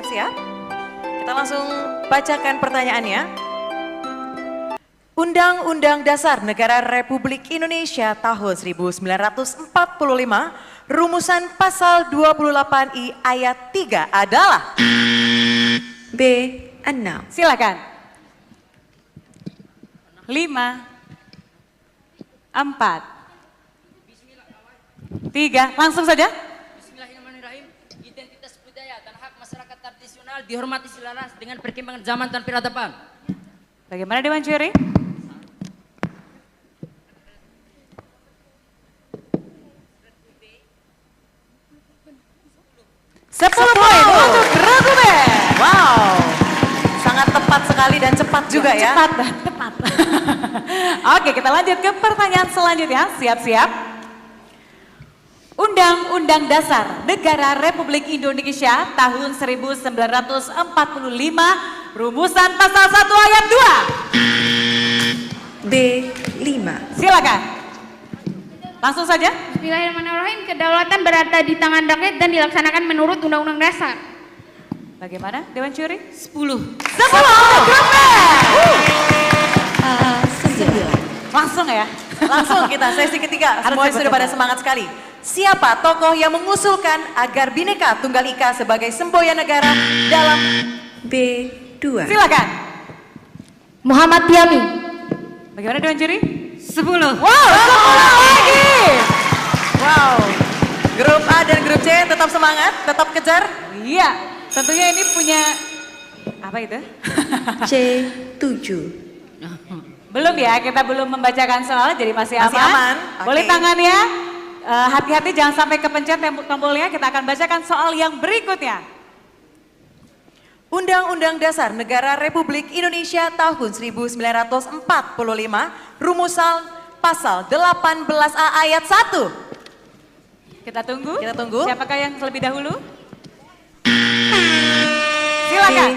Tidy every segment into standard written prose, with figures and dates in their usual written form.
siap-siap. Kita langsung bacakan pertanyaannya. Undang-Undang Dasar Negara Republik Indonesia tahun 1945, rumusan pasal 28I ayat 3 adalah B. 6. Silakan. 5, 4, 3, langsung saja. Bismillahirrahmanirrahim. Identitas budaya dan hak masyarakat tradisional dihormati selaras dengan perkembangan zaman dan peradaban. Bagaimana Dewan Juri? Sepuluh poin untuk Ragube. wow, sangat tepat sekali dan cepat juga ya. Cepat dan tepat. Oke, kita lanjut ke pertanyaan selanjutnya. Siap-siap. Undang-Undang Dasar Negara Republik Indonesia tahun 1945, rumusan pasal 1 ayat 2. B. 5. Silakan. Langsung saja. Bismillahirrahmanirrahim. Kedaulatan berada di tangan rakyat dan dilaksanakan menurut Undang-Undang Dasar. Bagaimana Dewan Juri? 10. 10 untuk grup B. 9. Langsung ya. Langsung kita sesi ketiga, Harus semuanya sudah cepat-cepat. pada semangat sekali. Siapa tokoh yang mengusulkan agar Bhinneka Tunggal Ika sebagai semboyan negara dalam B. 2. Silakan. Muhammad Yami. Bagaimana Dewan Juri? 10. Wow, 10 lagi. wow, grup A dan grup C tetap semangat, tetap kejar. Iya, tentunya ini punya apa itu? C. 7. Belum ya, kita belum membacakan soal, jadi masih aman. Masih aman, Boleh oke. tangannya, hati-hati jangan sampai kepencet tombolnya. Kita akan bacakan soal yang berikutnya. Undang-Undang Dasar Negara Republik Indonesia tahun 1945, rumusan pasal 18A ayat 1. Kita tunggu. Kita tunggu. Siapakah yang terlebih dahulu? B. Silakan.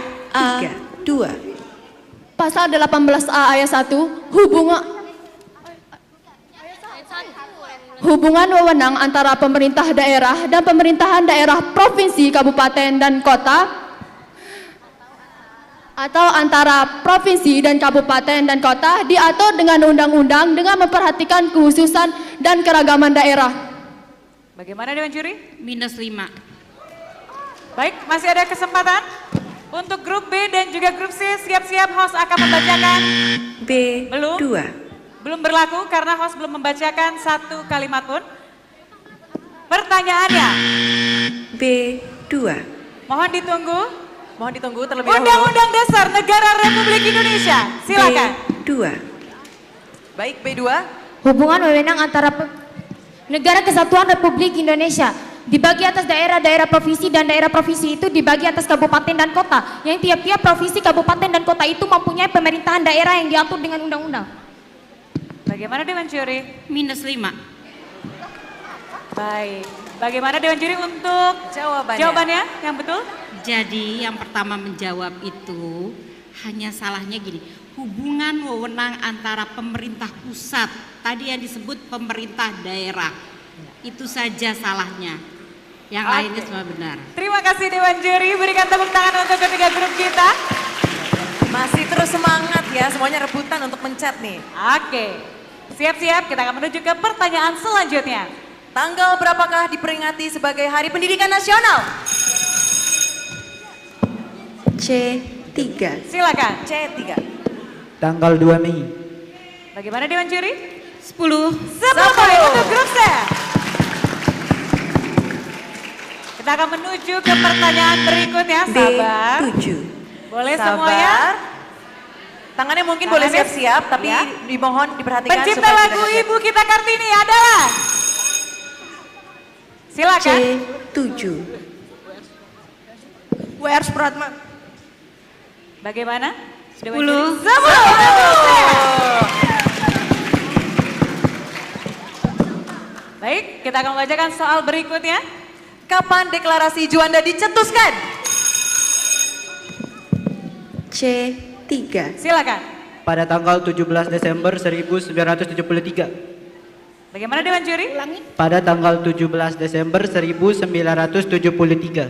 3. 2. Pasal 18A ayat 1, hubungan wewenang antara pemerintah daerah dan pemerintahan daerah provinsi, kabupaten dan kota atau antara provinsi dan kabupaten dan kota diatur dengan undang-undang dengan memperhatikan kekhususan dan keragaman daerah. Bagaimana Dewan Juri? -5. Baik, masih ada kesempatan untuk grup B dan juga grup C. Siap-siap, host akan membacakan. B. Belum? 2. Belum berlaku karena host belum membacakan satu kalimat pun. Pertanyaannya, B. 2. mohon ditunggu. Mohon ditunggu terlebih dahulu. Undang-Undang Dasar Negara Republik Indonesia. Silakan. B. 2. Baik, B2. Hubungan wewenang antara Negara Kesatuan Republik Indonesia dibagi atas daerah-daerah provinsi dan daerah provinsi itu dibagi atas kabupaten dan kota. Yang tiap-tiap provinsi, kabupaten dan kota itu mempunyai pemerintahan daerah yang diatur dengan undang-undang. Bagaimana Dewan Juri? -5. Baik. Bagaimana Dewan Juri untuk jawabannya yang betul? Jadi yang pertama menjawab itu hanya salahnya gini. Hubungan wewenang antara pemerintah pusat, tadi yang disebut pemerintah daerah. Itu saja salahnya. Yang lainnya semua benar. Terima kasih Dewan Juri. Berikan tepuk tangan untuk ketiga grup kita. Masih terus semangat ya, semuanya rebutan untuk mencet nih. Oke. Siap-siap, kita akan menuju ke pertanyaan selanjutnya. Tanggal berapakah diperingati sebagai Hari Pendidikan Nasional? C. 3. Silakan. C3. Tanggal 2 Mei. Bagaimana Dewan Juri? 10. 10 poin untuk grup C. Kita akan menuju ke pertanyaan berikutnya. B. Sabar. 7. Boleh Sabar. semuanya? Tangannya mungkin boleh Tangannya siap-siap, tapi ya. dimohon diperhatikan. Pencipta supaya lagu tidak terjadi. Ibu Kita Kartini adalah? C. Silakan. 7. W.R. Supratman. Bagaimana? 10. 10 untuk grup C. Baik, kita akan membacakan soal berikutnya. Kapan deklarasi Juanda dicetuskan? C. 3. Silakan. Pada tanggal 17 Desember 1973. Bagaimana Dewan Juri? Pada tanggal 17 Desember 1973.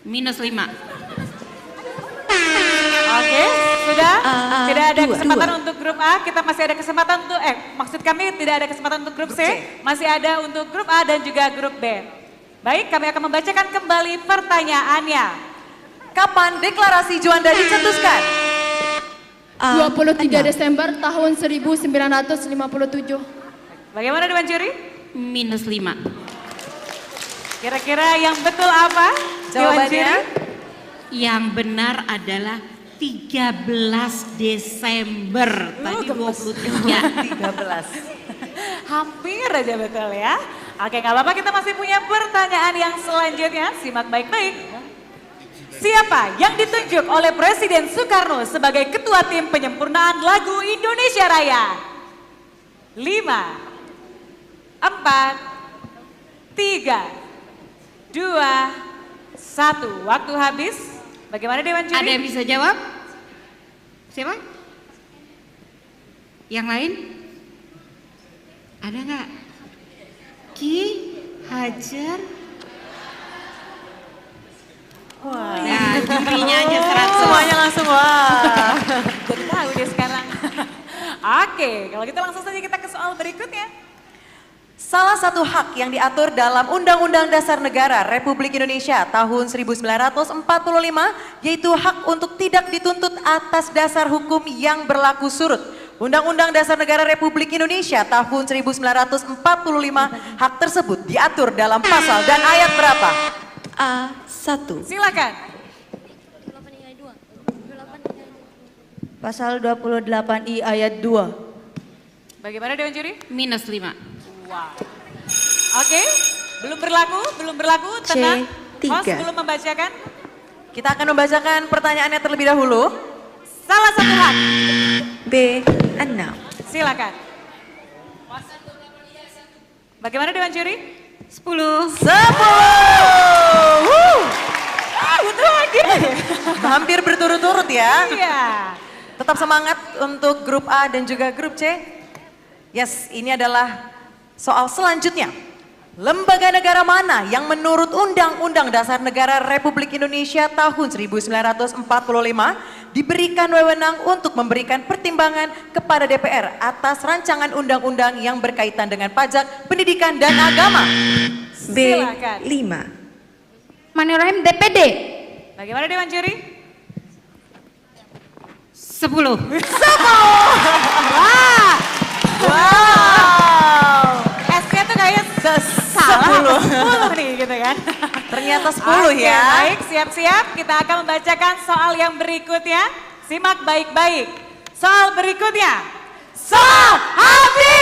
-5. Sudah? Tidak ada dua. kesempatan untuk grup A, kita masih ada kesempatan untuk, maksud kami tidak ada kesempatan untuk grup C, masih ada untuk grup A dan juga grup B. Baik, kami akan membacakan kembali pertanyaannya. Kapan deklarasi Juanda dicetuskan? 23 Desember tahun 1957. Bagaimana Dewan Juri? -5. Kira-kira yang betul apa? Dewan Jawabannya? Juri? Yang benar adalah 13 Desember. Tadi 23. 13. Hampir aja betul ya. Oke, nggak apa-apa, kita masih punya pertanyaan yang selanjutnya. Simak baik-baik. Siapa yang ditunjuk oleh Presiden Soekarno sebagai Ketua Tim Penyempurnaan Lagu Indonesia Raya? 5, 4, 3, 2, 1. Waktu habis. Bagaimana Dewan Juri? Ada yang bisa jawab? Siapa? Yang lain? Ada nggak? Ki Hajar. Wah. Nah, jurinya aja 100. Semuanya langsung wah. Jadi tahu deh sekarang. Oke, kalau gitu langsung saja kita ke soal berikutnya. Salah satu hak yang diatur dalam Undang-Undang Dasar Negara Republik Indonesia tahun 1945 yaitu hak untuk tidak dituntut atas dasar hukum yang berlaku surut. Undang-Undang Dasar Negara Republik Indonesia tahun 1945 hak tersebut diatur dalam pasal dan ayat berapa? A1. Silakan. Pasal 28I ayat 2. Bagaimana Dewan Juri? -5. Wow. Oke, belum berlaku, tenang. C3. Host belum membacakan. Kita akan membacakan pertanyaannya terlebih dahulu. Salah satu hak. B6. Silakan. Bagaimana Dewan Juri? 10. 10. Betul lagi. Hampir berturut-turut ya. Iya. Tetap semangat untuk grup A dan juga grup C. Yes, ini adalah soal selanjutnya. Lembaga negara mana yang menurut Undang-Undang Dasar Negara Republik Indonesia tahun 1945 diberikan wewenang untuk memberikan pertimbangan kepada DPR atas rancangan undang-undang yang berkaitan dengan pajak, pendidikan, dan agama? Silakan. B5. Manirahim DPD. Bagaimana Dewan Juri? 10. Wow. S-nya tuh kayak salah 10 nih gitu kan. Ternyata 10 Oke, ya. baik, siap-siap. Kita akan membacakan soal yang berikutnya. Simak baik-baik. Soal berikutnya. Soal habis.